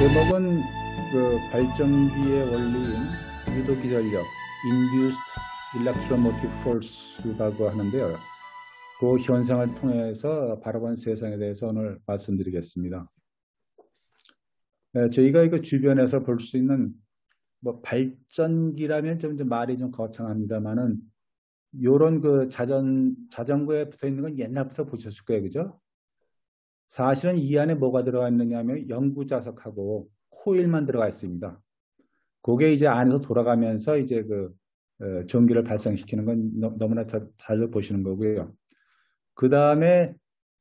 제목은 그 발전기의 원리인 유도기 전력, Induced Electromotive Force라고 하는데요. 그 현상을 통해서 바라본 세상에 대해서 오늘 말씀드리겠습니다. 저희가 이거 주변에서 볼 수 있는 뭐 발전기라면 좀 말이 좀 거창합니다만은 요런 그 자전거에 붙어 있는 건 옛날부터 보셨을 거예요, 그죠? 사실은 이 안에 뭐가 들어가 있느냐 하면 영구자석하고 코일만 들어가 있습니다. 그게 이제 안에서 돌아가면서 이제 전기를 발생시키는 건 너무나 잘 보시는 거고요. 그 다음에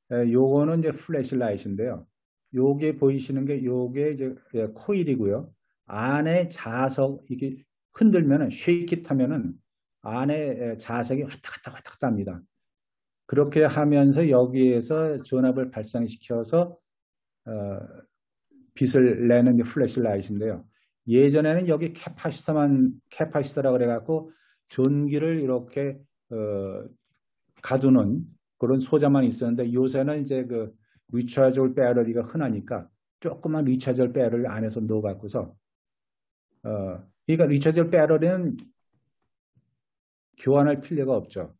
요거는 이제 플래시라이트인데요. 요게 보이시는 게 요게 이제 코일이고요. 안에 자석 이게 흔들면은 쉐이킷 하면은 안에 자석이 왔다 갔다 합니다. 그렇게 하면서 여기에서 전압을 발생시켜서 빛을 내는 게 플래시라이트인데요. 예전에는 여기 캐파시터라고 그래갖고 전기를 이렇게 가두는 그런 소자만 있었는데 요새는 이제 그 리차저블 배터리가 흔하니까 조그만 리차저블 배터리를 안에서 넣어갖고서 그러니까 리차저블 배터리는 교환할 필요가 없죠.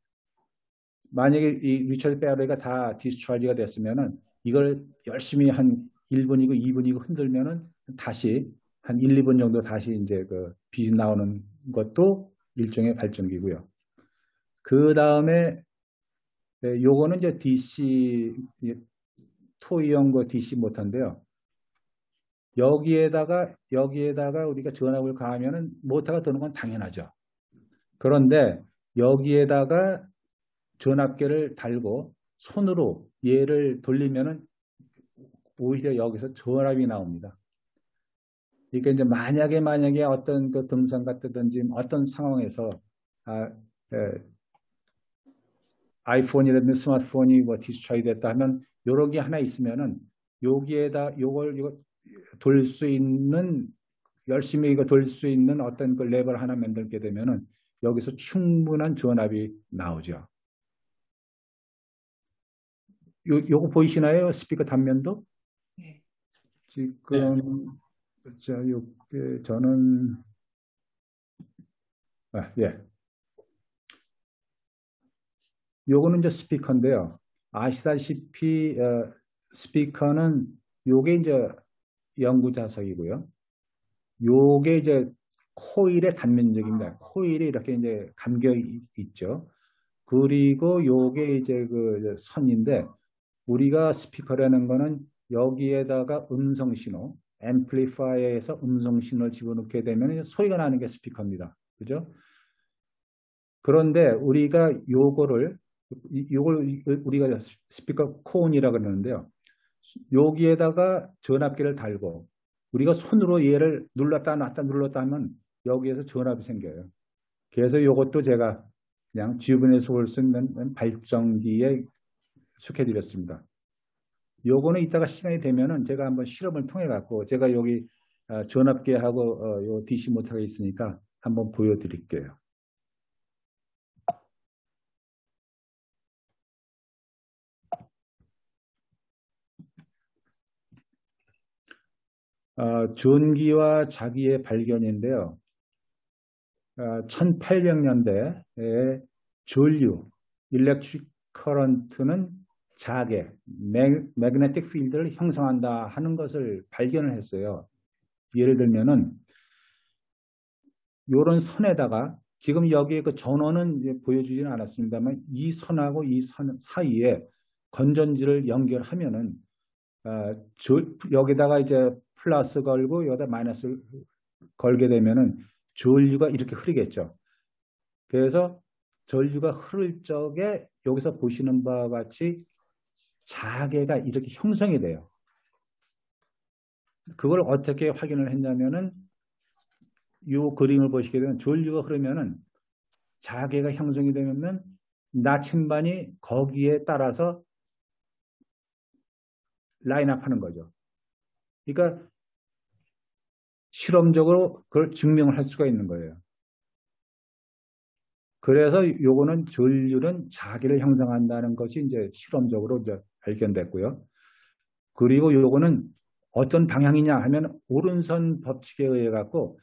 만약에 이 리차저블 배터리가 다 디스차지가 됐으면은 이걸 열심히 한 1분이고 2분이고 흔들면은 다시 한 1, 2분 정도 다시 이제 그 빛이 나오는 것도 일종의 발전기고요. 그 다음에 요거는 이제 DC 토이형 거 DC 모터인데요. 여기에다가 우리가 전압을 가하면은 모터가 도는 건 당연하죠. 그런데 여기에다가 전압계를 달고 손으로 얘를 돌리면은 오히려 여기서 전압이 나옵니다. 그러니까 이제 만약에 어떤 그 등산 같다든지 어떤 상황에서 아이폰이라든지 스마트폰이 뭐 디스차이 됐다 하면 요런 게 하나 있으면은 여기에다 이거 돌 수 있는 열심히 이거 돌 수 있는 어떤 그 랩을 하나 만들게 되면은 여기서 충분한 전압이 나오죠. 요거 보이시나요? 스피커 단면도? 네. 지금 자, 요게 저는 예. 요거는 이제 스피커인데요. 아시다시피 스피커는 요게 이제 영구자석이고요. 요게 이제 코일의 단면적입니다. 코일이 이렇게 이제 감겨 있죠. 그리고 요게 이제 그 선인데 우리가 스피커라는 거는 여기에다가 음성 신호, 앰플리파이어에서 음성 신호를 집어넣게 되면 소리가 나는 게 스피커입니다. 그죠? 그런데 우리가 요걸 우리가 스피커 콘이라고 그러는데요. 여기에다가 전압기를 달고 우리가 손으로 얘를 눌렀다 놨다 하면 여기에서 전압이 생겨요. 그래서 이것도 제가 그냥 주변에서 볼 수 있는 발전기에 속해드렸습니다. 요거는 이따가 시간이 되면은 제가 한번 실험을 통해 갖고 제가 여기 전압계하고 요 DC 모터가 있으니까 한번 보여드릴게요. 전기와 자기의 발견인데요. 1800년대에 전류, 일렉트릭 커런트는 자개, 매그네틱 필드를 형성한다 하는 것을 발견을 했어요. 예를 들면은 이런 선에다가 지금 여기에 그 전원은 보여주지는 않았습니다만 이 선하고 이 선 사이에 건전지를 연결하면은 여기다가 이제 플러스 걸고 여기다 마이너스 걸게 되면은 전류가 이렇게 흐르겠죠. 그래서 전류가 흐를 적에 여기서 보시는 바와 같이 자개가 이렇게 형성이 돼요. 그걸 어떻게 확인을 했냐면은 이 그림을 보시게 되면 전류가 흐르면은 자개가 형성이 되면 나침반이 거기에 따라서 라인업 하는 거죠. 그러니까 실험적으로 그걸 증명을 할 수가 있는 거예요. 그래서 요거는 전류는 자기를 형성한다는 것이 이제 실험적으로 이제 발견됐고요. 그리고 요거는 어떤 방향이냐 하면 오른손 법칙에 의해 갖고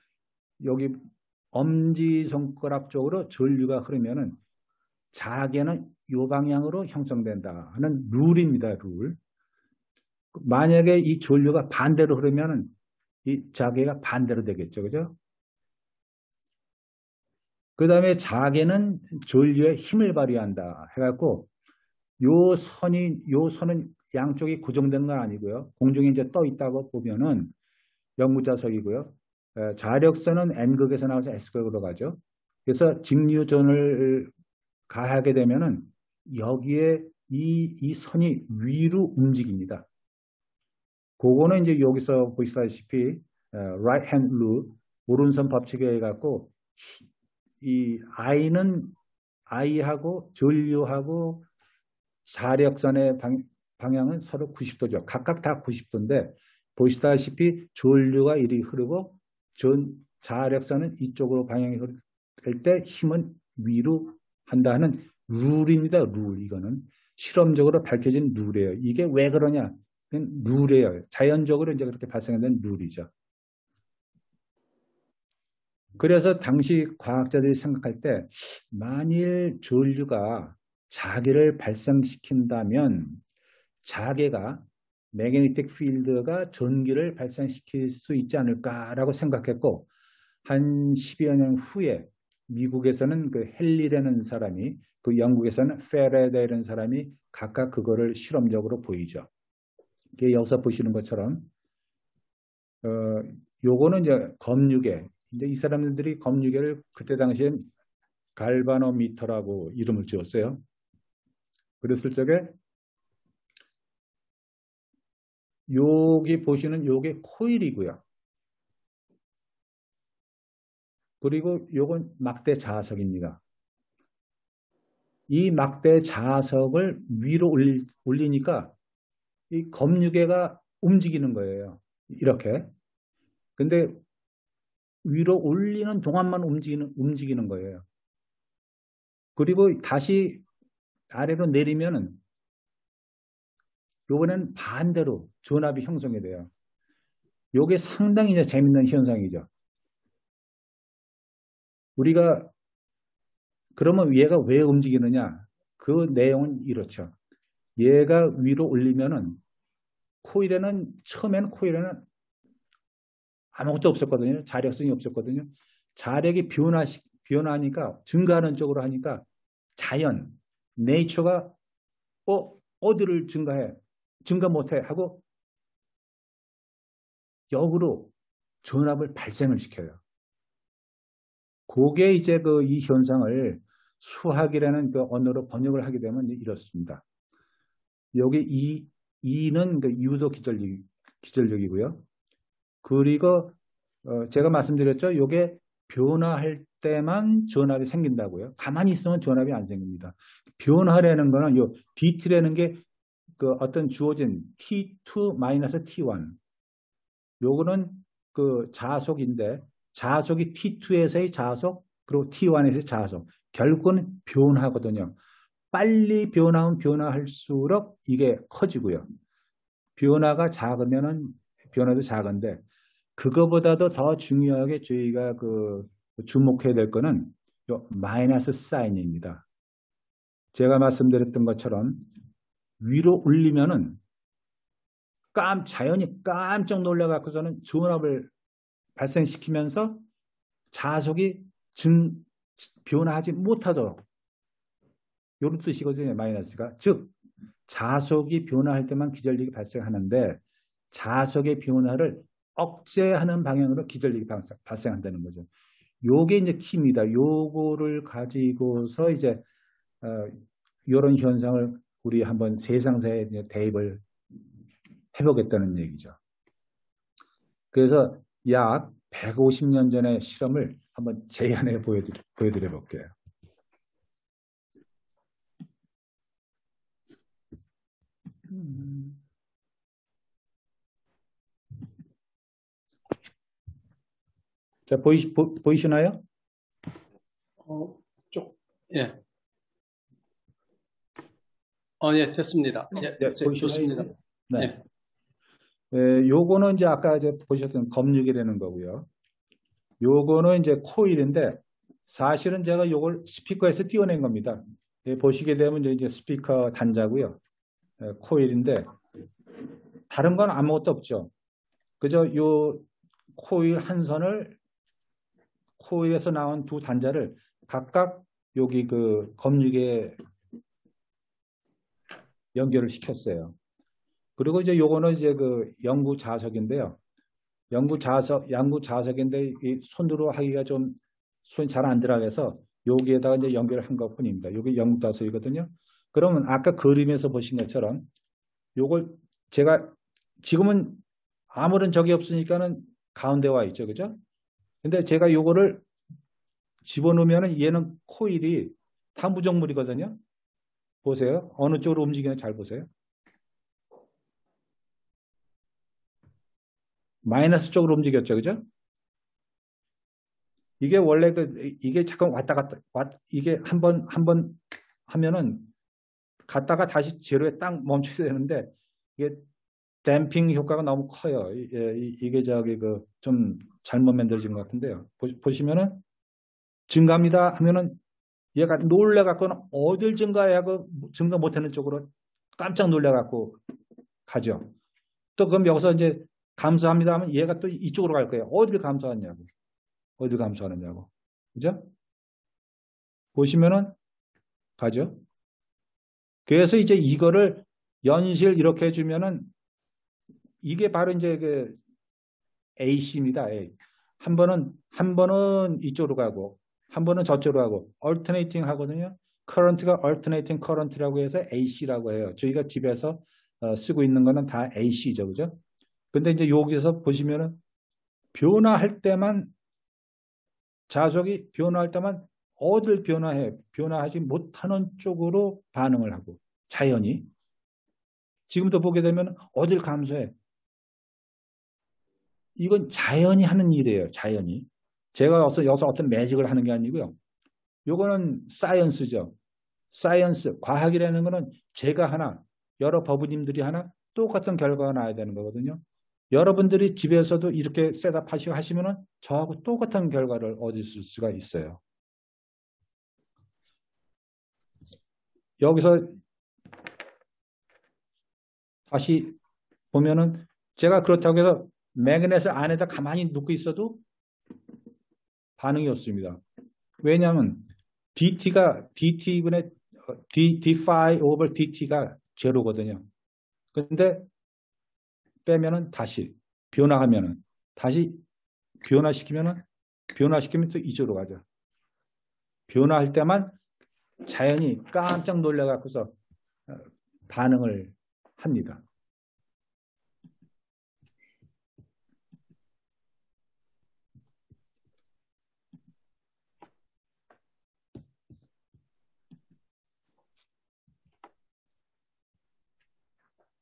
여기 엄지손가락 쪽으로 전류가 흐르면은 자개는 이 방향으로 형성된다 하는 룰입니다. 룰. 만약에 이 전류가 반대로 흐르면은 이 자개가 반대로 되겠죠. 그죠? 그 다음에 자개는 전류에 힘을 발휘한다 해갖고 요 선은 양쪽이 고정된 건 아니고요. 공중에 이제 떠 있다고 보면은 역무자석이고요. 자력선은 N극에서 나와서 S극으로 가죠. 그래서 직류전을 가하게 되면은 여기에 이 선이 위로 움직입니다. 그거는 이제 여기서 보시다시피 right hand rule, 오른손 법칙에 의해 갖고 이 I하고 전류하고 자력선의 방향은 서로 90도죠. 각각 다 90도인데 보시다시피 전류가 이리 흐르고 자력선은 이쪽으로 방향이 흐를 때 힘은 위로 한다 하는 룰입니다. 룰. 이거는 실험적으로 밝혀진 룰이에요. 이게 왜 그러냐? 룰이에요. 자연적으로 이제 그렇게 발생된 룰이죠. 그래서 당시 과학자들이 생각할 때 만일 전류가 자개를 발생시킨다면 자개가 매그네틱 필드가 전기를 발생시킬 수 있지 않을까라고 생각했고 한 10여 년 후에 미국에서는 그 헨리라는 사람이 그 영국에서는 페레데라는 사람이 각각 그거를 실험적으로 보이죠. 여기서 보시는 것처럼 요거는 이제 검유계. 이제 이 사람들이 검유계를 그때 당시엔 갈바노미터라고 이름을 지었어요. 그랬을 적에 여기 보시는 요게 코일이고요. 그리고 요건 막대 자석입니다. 이 막대 자석을 위로 올리니까 이 검유계가 움직이는 거예요. 이렇게. 근데 위로 올리는 동안만 움직이는 거예요. 그리고 다시 아래로 내리면은 요번엔 반대로 전압이 형성이 돼요. 요게 상당히 이제 재밌는 현상이죠. 우리가 그러면 얘가 왜 움직이느냐? 그 내용은 이렇죠. 얘가 위로 올리면은 처음에는 코일에는 아무것도 없었거든요. 자력성이 없었거든요. 자력이 변하니까 증가하는 쪽으로 하니까 자연, 네이처가 어디를 증가해? 증가 못해 하고 역으로 전압을 발생을 시켜요. 그게 이제 이 현상을 수학이라는 그 언어로 번역을 하게 되면 이렇습니다. 여기 E는 그 유도 기전력이고요. 그리고 제가 말씀드렸죠. 이게 변화할 때만 전압이 생긴다고요. 가만히 있으면 전압이 안 생깁니다. 변화라는 거는 요 dt라는 게 그 어떤 주어진 T2-T1 요거는 그 자속인데 자속이 T2에서의 자속 그리고 T1에서의 자속 결국은 변화거든요. 빨리 변화하면 변화할수록 이게 커지고요. 변화가 작으면은 변화도 작은데 그거보다도 더 중요하게 저희가 주목해야 될 거는 요 마이너스 사인입니다. 제가 말씀드렸던 것처럼 위로 올리면은 자연이 깜짝 놀라갖고서는 전압을 발생시키면서 자속이 변화하지 못하도록 이런 뜻이거든요. 마이너스가. 즉 자속이 변화할 때만 기전력이 발생하는데 자속의 변화를 억제하는 방향으로 기전력이 발생한다는 거죠. 요게 이제 키입니다. 요거를 가지고서 이제 이런 현상을 우리 한번 세상사에 대입을 해보겠다는 얘기죠. 그래서 약 150년 전의 실험을 한번 제안해 보여드려 볼게요. 자, 보이시나요? 예. 예, 됐습니다. 예, 네, 보이시나요? 좋습니다. 네. 예. 요거는 이제 아까 이제 보셨던 검육이라는 거고요. 요거는 이제 코일인데 사실은 제가 요걸 스피커에서 띄워낸 겁니다. 보시게 되면 이제 스피커 단자고요. 코일인데 다른 건 아무것도 없죠. 그저 요 코일 한 선을 코일에서 나온 두 단자를 각각 여기 그 검육에 연결을 시켰어요. 그리고 이제 요거는 이제 그 영구 자석인데요. 양구 자석인데 이 손으로 하기가 좀 손이 잘 안 들어가서 여기에다가 이제 연결한 것뿐입니다. 여기 영구 자석이거든요. 그러면 아까 그림에서 보신 것처럼 요걸 제가 지금은 아무런 적이 없으니까는 가운데 와 있죠. 그죠? 근데 제가 요거를 집어넣으면은 얘는 코일이 다 무정물이거든요. 보세요. 어느 쪽으로 움직이는지 잘 보세요. 마이너스 쪽으로 움직였죠. 그죠? 이게 원래 이게 잠깐 왔다 갔다 이게 한 번 하면은 갔다가 다시 제로에 딱 멈춰야 되는데 이게 댐핑 효과가 너무 커요. 이게 저기 그 좀 잘못 만들어진 것 같은데요. 보시면은 증가합니다 하면은 얘가 놀래갖고는 어딜 증가하고 증가 못하는 쪽으로 깜짝 놀래갖고 가죠. 또 그럼 여기서 이제 감소합니다 하면 얘가 또 이쪽으로 갈 거예요. 어딜 감소하냐고. 어딜 감소하느냐고. 그죠? 보시면은 가죠. 그래서 이제 이거를 연실 이렇게 해주면은 이게 바로 이제 그 AC입니다. A. 한 번은 이쪽으로 가고 한 번은 저쪽으로 가고 alternating 하거든요. current가 alternating current라고 해서 AC라고 해요. 저희가 집에서 쓰고 있는 거는 다 AC죠. 그죠? 근데 이제 여기서 보시면은 변화할 때만 자석이 변화할 때만 어딜 변화하지 못하는 쪽으로 반응을 하고 자연히 지금도 보게 되면 어딜 감소해. 이건 자연이 하는 일이에요. 자연이. 제가 여기서 어떤 매직을 하는 게 아니고요. 요거는 사이언스죠. 사이언스, 과학이라는 거는 제가 하나, 여러 법부님들이 하나 똑같은 결과가 나야 되는 거거든요. 여러분들이 집에서도 이렇게 셋업 하시면은 저하고 똑같은 결과를 얻을 수가 있어요. 여기서 다시 보면은 제가 그렇다고 해서 매그넷을 안에다 가만히 놓고 있어도 반응이 없습니다. 왜냐하면 DT분의 D5 over DT가 제로거든요. 근데 빼면은 다시 변화하면은 다시 변화시키면 또 이쪽으로 가죠. 변화할 때만 자연히 깜짝 놀래갖고서 반응을 합니다.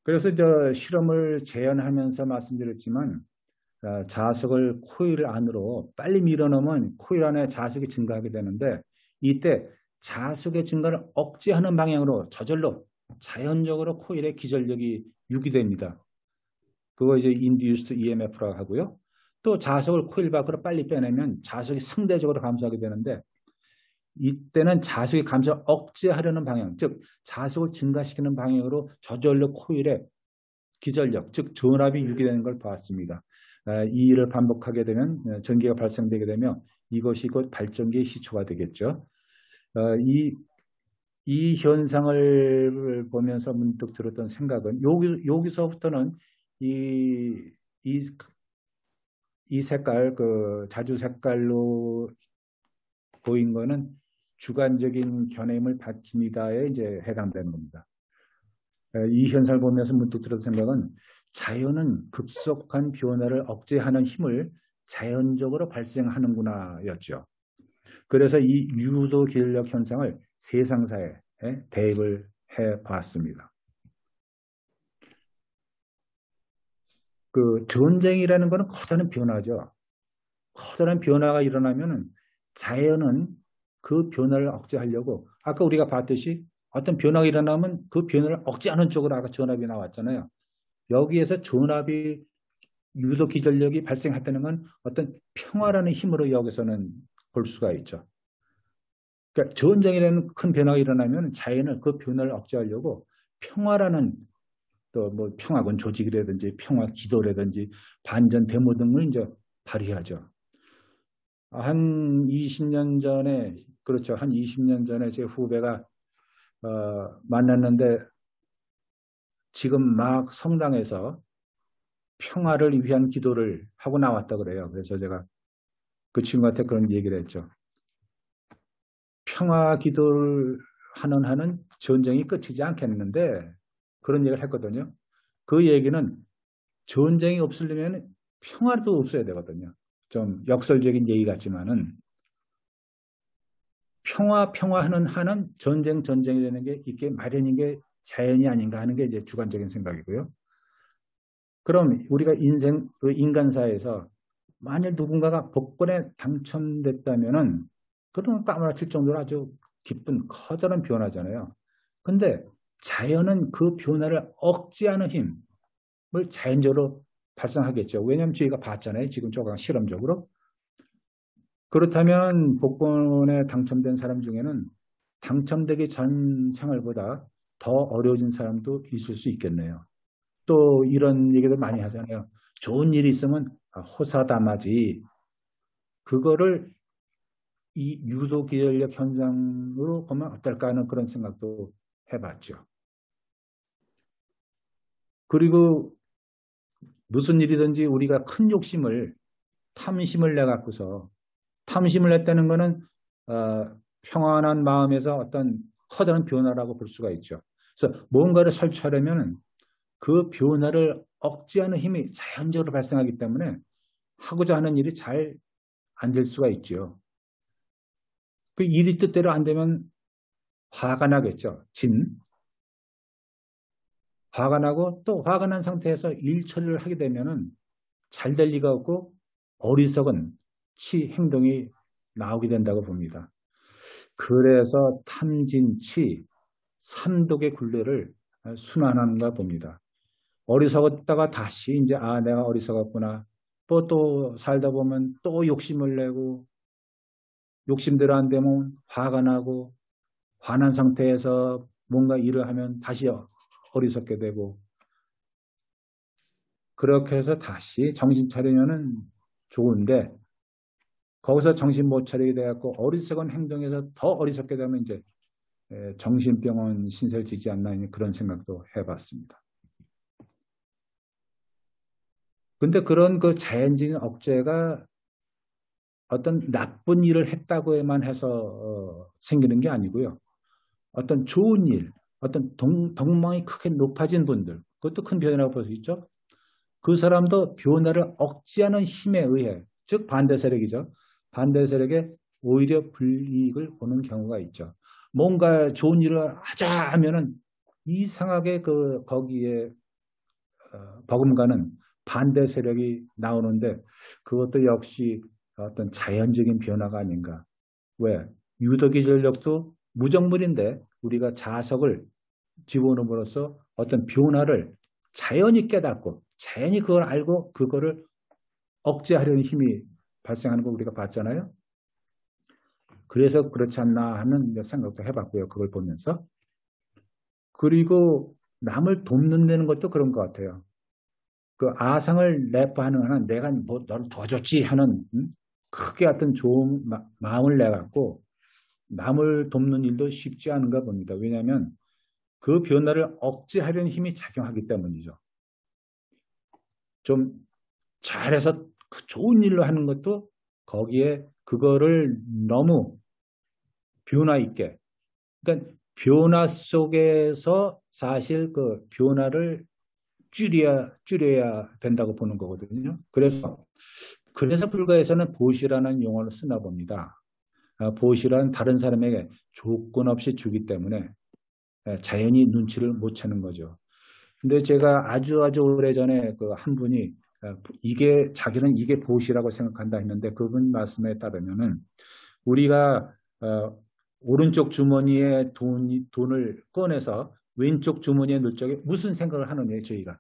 그래서 저 실험을 재현하면서 말씀드렸지만 자석을 코일 안으로 빨리 밀어넣으면 코일 안에 자석이 증가하게 되는데 이때 자석의 증가를 억제하는 방향으로 저절로 자연적으로 코일의 기전력이 유기됩니다. 그거 이제 induced EMF라고 하고요. 또 자석을 코일 밖으로 빨리 빼내면 자석이 상대적으로 감소하게 되는데 이때는 자석의 감소를 억제하려는 방향, 즉 자석을 증가시키는 방향으로 저절로 코일의 기전력, 즉 전압이 유기되는 걸 보았습니다. 이 일을 반복하게 되면 전기가 발생되게 되면 이것이 곧 발전기의 시초가 되겠죠. 이 현상을 보면서 문득 들었던 생각은 여기서부터는 이, 이, 이 색깔, 그 자주 색깔로 보인 거는 주관적인 견해임을 밝힙니다에 이제 해당되는 겁니다. 이 현상을 보면서 문득 들었던 생각은 자연은 급속한 변화를 억제하는 힘을 자연적으로 발생하는구나 였죠. 그래서 이 유도 기전력 현상을 세상사에 대입을 해봤습니다. 그 전쟁이라는 것은 커다란 변화죠. 커다란 변화가 일어나면은 자연은 그 변화를 억제하려고 아까 우리가 봤듯이 어떤 변화가 일어나면 그 변화를 억제하는 쪽으로 아까 전압이 나왔잖아요. 여기에서 전압이 유도 기전력이 발생했다는 건 어떤 평화라는 힘으로 여기서는 볼 수가 있죠. 그러니까 전쟁이라는 큰 변화가 일어나면 자연은 그 변화를 억제하려고 평화라는 또 뭐 평화군 조직이라든지 평화 기도라든지 반전 데모 등을 이제 발휘하죠. 한 20년 전에 그렇죠. 한 20년 전에 제 후배가 만났는데 지금 막 성당에서 평화를 위한 기도를 하고 나왔다 그래요. 그래서 제가 그 친구한테 그런 얘기를 했죠. 평화 기도를 하는 한은 전쟁이 끝이지 않겠는데 그런 얘기를 했거든요. 그 얘기는 전쟁이 없으려면 평화도 없어야 되거든요. 좀 역설적인 얘기 같지만은 평화하는 한은 전쟁이 되는 게 이게 마련인 게 자연이 아닌가 하는 게 이제 주관적인 생각이고요. 그럼 우리가 인간사에서 만일 누군가가 복권에 당첨됐다면은 그러면 까무라칠 정도로 아주 기쁜 커다란 변화잖아요. 근데 자연은 그 변화를 억제하는 힘을 자연적으로 발생하겠죠. 왜냐하면 저희가 봤잖아요. 지금 조금 실험적으로. 그렇다면 복권에 당첨된 사람 중에는 당첨되기 전 생활보다 더 어려워진 사람도 있을 수 있겠네요. 또 이런 얘기도 많이 하잖아요. 좋은 일이 있으면 호사다마지 그거를 이 유도기전력 현상으로 보면 어떨까 하는 그런 생각도 해봤죠. 그리고 무슨 일이든지 우리가 큰 욕심을 탐심을 내갖고서 탐심을 냈다는 것은 평안한 마음에서 어떤 커다란 변화라고 볼 수가 있죠. 그래서 뭔가를 설치하려면 그 변화를 억제하는 힘이 자연적으로 발생하기 때문에 하고자 하는 일이 잘 안 될 수가 있죠. 그 일이 뜻대로 안 되면 화가 나겠죠. 화가 나고 또 화가 난 상태에서 일 처리를 하게 되면은 잘 될 리가 없고 어리석은 행동이 나오게 된다고 봅니다. 그래서 탐진치, 삼독의 굴레를 순환하는가 봅니다. 어리석었다가 다시 이제 내가 어리석었구나. 또 살다 보면 또 욕심을 내고 욕심대로 안 되면 화가 나고 화난 상태에서 뭔가 일을 하면 다시 어리석게 되고 그렇게 해서 다시 정신 차리면은 좋은데 거기서 정신 못 차리게 돼갖고 어리석은 행동에서 더 어리석게 되면 이제 정신병원 신세를 지지 않나 그런 생각도 해봤습니다. 근데 그런 그 자연적인 억제가 어떤 나쁜 일을 했다고만 해서 생기는 게 아니고요. 어떤 좋은 일, 어떤 덕망이 크게 높아진 분들, 그것도 큰 변화라고 볼 수 있죠. 그 사람도 변화를 억제하는 힘에 의해, 즉 반대 세력이죠. 반대 세력에 오히려 불이익을 보는 경우가 있죠. 뭔가 좋은 일을 하자 하면은 이상하게 거기에 버금가는 반대 세력이 나오는데 그것도 역시 어떤 자연적인 변화가 아닌가. 왜? 유도기 전력도 무정물인데 우리가 자석을 집어넣음으로써 어떤 변화를 자연히 깨닫고 자연히 그걸 알고 그거를 억제하려는 힘이 발생하는 거 우리가 봤잖아요. 그래서 그렇지 않나 하는 생각도 해봤고요. 그걸 보면서. 그리고 남을 돕는 데는 것도 그런 것 같아요. 그 아상을 내포하는 하는 내가 뭐 너를 도와줬지 하는 크게 어떤 좋은 마음을 내갖고 남을 돕는 일도 쉽지 않은가 봅니다. 왜냐하면 그 변화를 억제하려는 힘이 작용하기 때문이죠. 좀 잘해서 좋은 일로 하는 것도 거기에 그거를 너무 변화 있게 그러니까 변화 속에서 사실 그 변화를 줄여야 된다고 보는 거거든요. 그래서 불가에서는 보시라는 용어를 쓰나 봅니다. 보시란 다른 사람에게 조건 없이 주기 때문에 자연히 눈치를 못 채는 거죠. 근데 제가 아주 오래전에 그 한 분이 자기는 이게 보시라고 생각한다 했는데 그분 말씀에 따르면은 우리가 오른쪽 주머니에 돈을 꺼내서 왼쪽 주머니에 넣을 적에 무슨 생각을 하느냐 저희가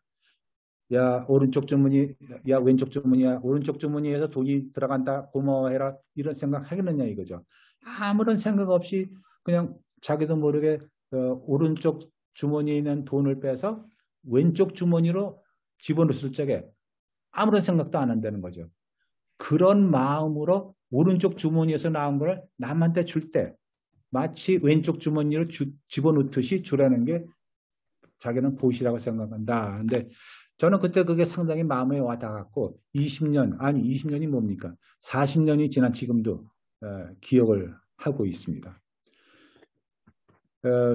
야, 오른쪽 주머니, 야, 왼쪽 주머니야. 오른쪽 주머니에서 돈이 들어간다. 고마워해라. 이런 생각 하겠느냐 이거죠. 아무런 생각 없이 그냥 자기도 모르게 오른쪽 주머니에 있는 돈을 빼서 왼쪽 주머니로 집어넣었을 적에 아무런 생각도 안 한다는 거죠. 그런 마음으로 오른쪽 주머니에서 나온 걸 남한테 줄 때 마치 왼쪽 주머니로 집어넣듯이 주라는 게 자기는 보시라고 생각한다. 근데 저는 그때 그게 상당히 마음에 와닿았고 20년, 아니 20년이 뭡니까? 40년이 지난 지금도 기억을 하고 있습니다.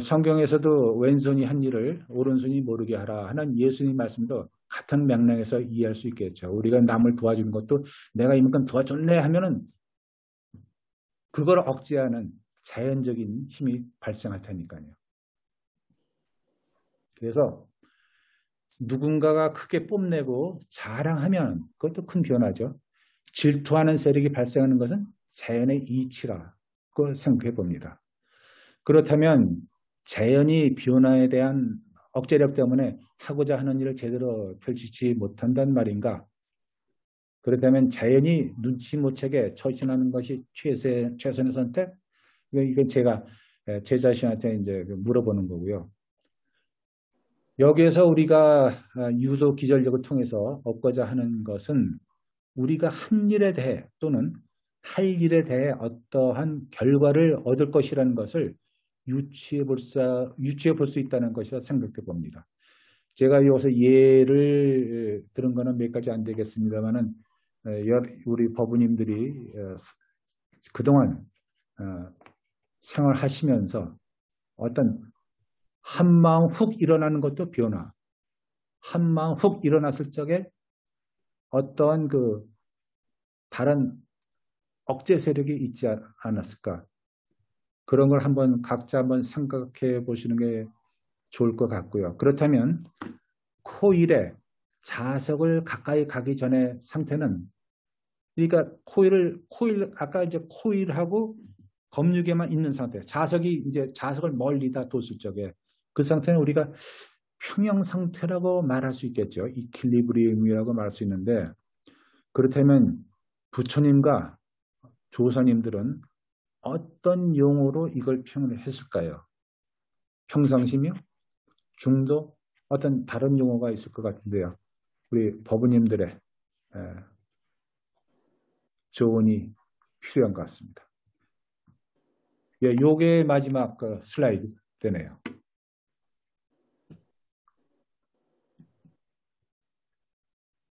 성경에서도 왼손이 한 일을 오른손이 모르게 하라 하는 예수님 말씀도 같은 맥락에서 이해할 수 있겠죠. 우리가 남을 도와주는 것도 내가 이만큼 도와줬네 하면은 그걸 억제하는 자연적인 힘이 발생할 테니까요. 그래서 누군가가 크게 뽐내고 자랑하면 그것도 큰 변화죠. 질투하는 세력이 발생하는 것은 자연의 이치라고 생각해 봅니다. 그렇다면 자연이 변화에 대한 억제력 때문에 하고자 하는 일을 제대로 펼치지 못한단 말인가? 그렇다면 자연이 눈치 못 채게 처신하는 것이 최선의 선택? 이건 제가 제 자신한테 이제 물어보는 거고요. 여기에서 우리가 유도 기절력을 통해서 얻고자 하는 것은 우리가 한 일에 대해 또는 할 일에 대해 어떠한 결과를 얻을 것이라는 것을 유추해 볼 수 있다는 것이라 생각해 봅니다. 제가 여기서 예를 들은 거는 몇 가지 안 되겠습니다만은 우리 법우님들이 그동안 생활하시면서 어떤 한마음 훅 일어나는 것도 변화, 한마음 훅 일어났을 적에 어떠한 그 다른 억제 세력이 있지 않았을까? 그런 걸 각자 한번 생각해 보시는 게 좋을 것 같고요. 그렇다면 코일에 자석을 가까이 가기 전에 상태는 그러니까 코일 아까 이제 코일하고 검육에만 있는 상태. 자석이 이제 자석을 멀리다 뒀을 적에 그 상태는 우리가 평형 상태라고 말할 수 있겠죠. 이퀄리브리움이라고 말할 수 있는데 그렇다면 부처님과 조사님들은 어떤 용어로 이걸 표현을 했을까요? 평상시며? 중도? 어떤 다른 용어가 있을 것 같은데요. 우리 법우님들의 조언이 필요한 것 같습니다. 예, 요게 마지막 슬라이드 되네요.